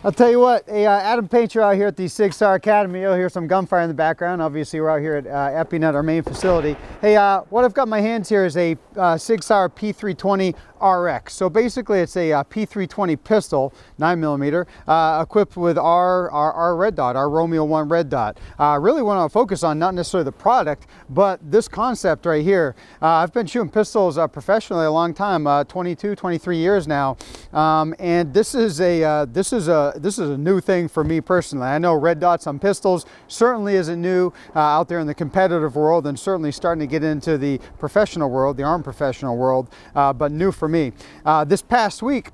I'll tell you what, hey, Adam Painchaud out here at the SIG SAUER Academy. You'll hear some gunfire in the background. Obviously, we're out here at EpiNet, our main facility. Hey, what I've got in my hands here is a SIG SAUER P320 RX. So basically, it's a P320 pistol, 9mm, equipped with our red dot, our Romeo 1 red dot. Really want to focus on not necessarily the product, but this concept right here. I've been shooting pistols professionally a long time, 22, 23 years now, and this is a new thing for me personally. I know red dots on pistols certainly isn't new out there in the competitive world, and certainly starting to get into the professional world, the armed professional world, but new for me. This past week,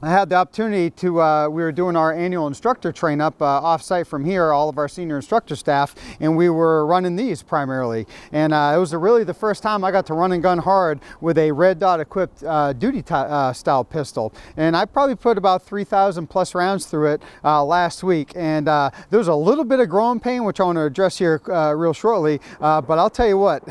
I had the opportunity to, we were doing our annual instructor train up off-site from here, all of our senior instructor staff, and we were running these primarily. And it was really the first time I got to run and gun hard with a red dot equipped duty style pistol. And I probably put about 3,000 plus rounds through it last week. And there was a little bit of growing pain, which I want to address here real shortly. But I'll tell you what,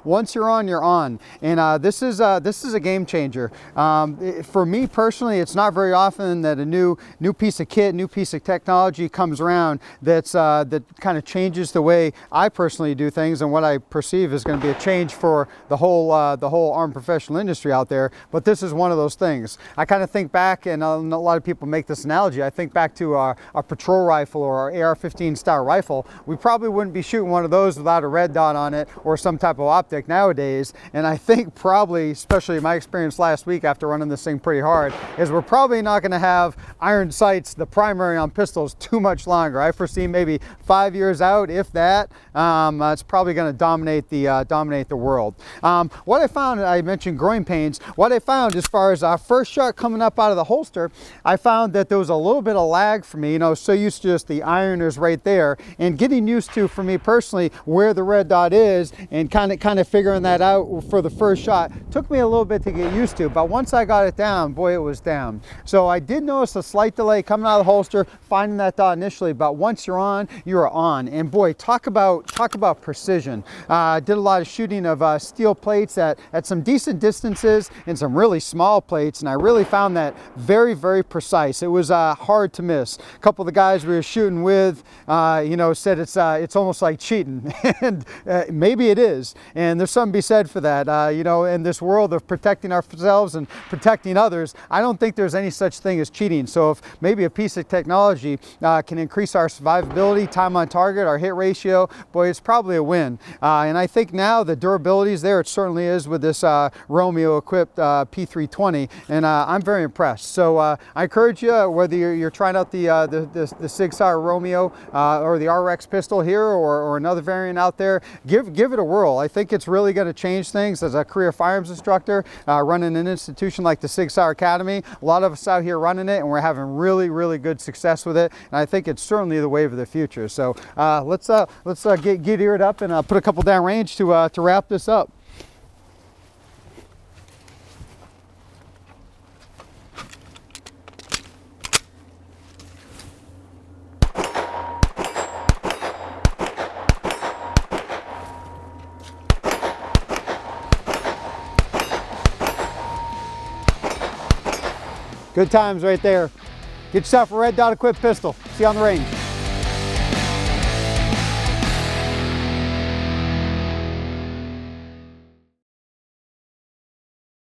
once you're on, you're on. And this is a game changer. For me personally, it's not very often that a new piece of kit, new piece of technology comes around that kind of changes the way I personally do things, and what I perceive is going to be a change for the whole armed professional industry out there. But this is one of those things. I kind of think back, and a lot of people make this analogy, I think back to our patrol rifle or our AR-15 style rifle. We probably wouldn't be shooting one of those without a red dot on it or some type of optic nowadays. And I think probably, especially my experience last week after running this thing pretty hard, is we're probably not going to have iron sights, the primary on pistols, too much longer. I foresee maybe 5 years out, if that. It's probably going to dominate the world. What I found, I mentioned growing pains. What I found as far as our first shot coming up out of the holster, I found that there was a little bit of lag for me. You know, so used to just the iron is right there, and getting used to, for me personally, where the red dot is, and kind of figuring that out for the first shot took me a little bit to get used to. But once I got it down, boy, it was down. So I did notice a slight delay coming out of the holster, finding that dot initially, but once you're on, you're on. And boy, talk about precision. I did a lot of shooting of steel plates at some decent distances and some really small plates, and I really found that very, very precise. It was hard to miss. A couple of the guys we were shooting with, you know, said it's almost like cheating, and maybe it is. And there's something to be said for that. You know, in this world of protecting ourselves and protecting others, I don't think there's any such thing as cheating. So if maybe a piece of technology can increase our survivability, time on target, our hit ratio, boy, it's probably a win. And I think now the durability is there. It certainly is with this Romeo equipped P320, and I'm very impressed. So I encourage you, whether you're trying out the SIG SAUER Romeo or the RX pistol here, or another variant out there, give it a whirl. I think it's really going to change things. As a career firearms instructor running an institution like the SIG SAUER Academy, a lot of us out here running it, and we're having really, really good success with it. And I think it's certainly the wave of the future. So let's get eared up and put a couple down range to wrap this up. Good times right there. Get yourself a red dot equipped pistol. See you on the range.